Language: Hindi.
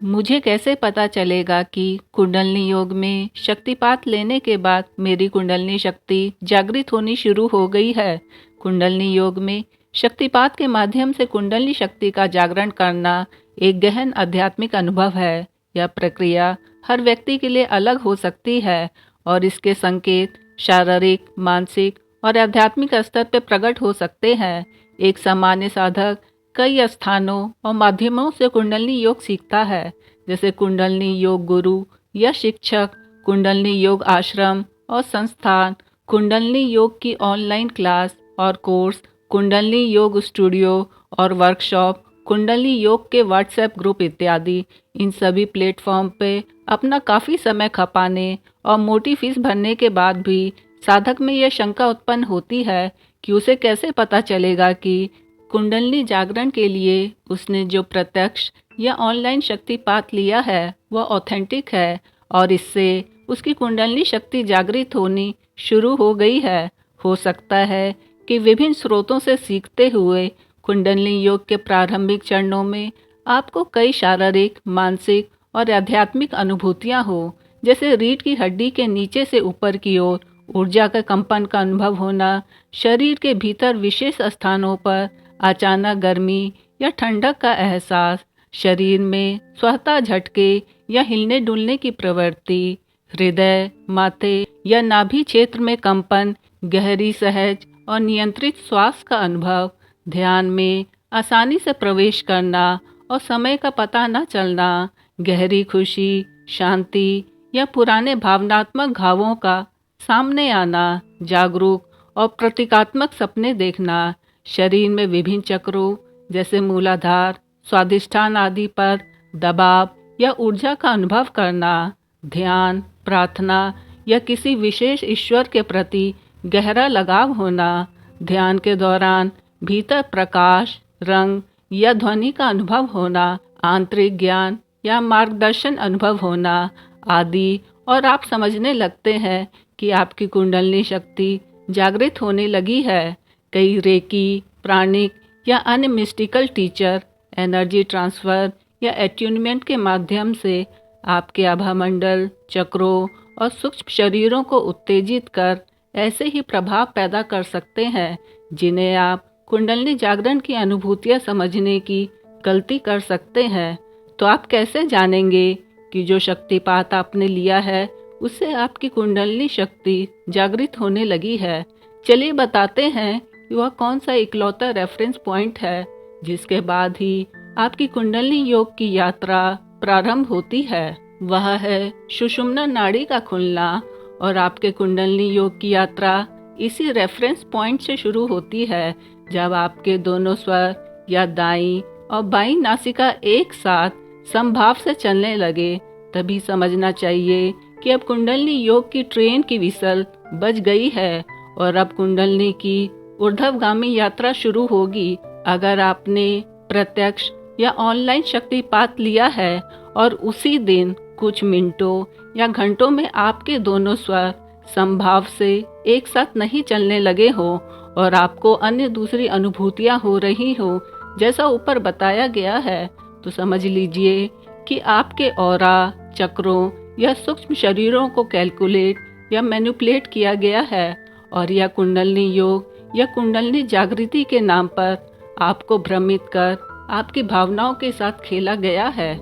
मुझे कैसे पता चलेगा कि कुंडलिनी योग में शक्तिपात लेने के बाद मेरी कुंडलिनी शक्ति जागृत होनी शुरू हो गई है? कुंडलिनी योग में शक्तिपात के माध्यम से कुंडलिनी शक्ति का जागरण करना एक गहन आध्यात्मिक अनुभव है। यह प्रक्रिया हर व्यक्ति के लिए अलग हो सकती है और इसके संकेत शारीरिक, मानसिक और आध्यात्मिक स्तर पर प्रकट हो सकते हैं। एक सामान्य साधक कई स्थानों और माध्यमों से कुंडलिनी योग सीखता है, जैसे कुंडलिनी योग गुरु या शिक्षक, कुंडलिनी योग आश्रम और संस्थान, कुंडलिनी योग की ऑनलाइन क्लास और कोर्स, कुंडलिनी योग स्टूडियो और वर्कशॉप, कुंडलिनी योग के व्हाट्सएप ग्रुप इत्यादि। इन सभी प्लेटफॉर्म पे अपना काफ़ी समय खपाने और मोटी फीस भरने के बाद भी साधक में यह शंका उत्पन्न होती है कि उसे कैसे पता चलेगा कि कुंडलिनी जागरण के लिए उसने जो प्रत्यक्ष या ऑनलाइन शक्तिपात लिया है वह ऑथेंटिक है और इससे उसकी कुंडलिनी शक्ति जागृत होनी शुरू हो गई है। हो सकता है कि विभिन्न स्रोतों से सीखते हुए कुंडलिनी योग के प्रारंभिक चरणों में आपको कई शारीरिक, मानसिक और आध्यात्मिक अनुभूतियाँ हो, जैसे रीढ़ की हड्डी के नीचे से ऊपर की ओर ऊर्जा का कंपन का अनुभव होना, शरीर के भीतर विशेष स्थानों पर अचानक गर्मी या ठंडक का एहसास, शरीर में स्वतः झटके या हिलने डुलने की प्रवृत्ति, हृदय, माथे या नाभि क्षेत्र में कंपन, गहरी सहज और नियंत्रित श्वास का अनुभव, ध्यान में आसानी से प्रवेश करना और समय का पता न चलना, गहरी खुशी, शांति या पुराने भावनात्मक घावों का सामने आना, जागरूक और प्रतीकात्मक सपने देखना, शरीर में विभिन्न चक्रों जैसे मूलाधार, स्वादिष्ठान आदि पर दबाव या ऊर्जा का अनुभव करना, ध्यान, प्रार्थना या किसी विशेष ईश्वर के प्रति गहरा लगाव होना, ध्यान के दौरान भीतर प्रकाश, रंग या ध्वनि का अनुभव होना, आंतरिक ज्ञान या मार्गदर्शन अनुभव होना आदि। और आप समझने लगते हैं कि आपकी कुंडलिनी शक्ति जागृत होने लगी है। कई रेकी, प्राणिक या अन्य मिस्टिकल टीचर एनर्जी ट्रांसफ़र या एट्यूनमेंट के माध्यम से आपके आभामंडल, चक्रों और सूक्ष्म शरीरों को उत्तेजित कर ऐसे ही प्रभाव पैदा कर सकते हैं जिन्हें आप कुंडलिनी जागरण की अनुभूतियाँ समझने की गलती कर सकते हैं। तो आप कैसे जानेंगे कि जो शक्तिपात आपने लिया है उससे आपकी कुंडलिनी शक्ति जागृत होने लगी है? चलिए बताते हैं कि वह कौन सा इकलौता रेफरेंस पॉइंट है जिसके बाद ही आपकी कुंडलिनी योग की यात्रा प्रारंभ होती है। वह है सुषुम्ना नाड़ी का खुलना और आपके कुंडलिनी योग की यात्रा इसी रेफरेंस पॉइंट से शुरू होती है। जब आपके दोनों स्वर या दाईं और बाईं नासिका एक साथ समभाव से चलने लगे, तभी समझना चाहिए कि अब कुंडलिनी योग की ट्रेन की विसल बज गई है और अब कुंडलिनी की ऊर्ध्वगामी यात्रा शुरू होगी। अगर आपने प्रत्यक्ष या ऑनलाइन शक्तिपात लिया है और उसी दिन कुछ मिनटों या घंटों में आपके दोनों स्वर समभाव से एक साथ नहीं चलने लगे हो और आपको अन्य दूसरी अनुभूतियां हो रही हो जैसा ऊपर बताया गया है, तो समझ लीजिए कि आपके ऑरा, चक्रों या सूक्ष्म शरीरों को कैलकुलेट या मैनिपुलेट किया गया है और यह कुंडलिनी योग या कुंडलिनी जागृति के नाम पर आपको भ्रमित कर आपकी भावनाओं के साथ खेला गया है।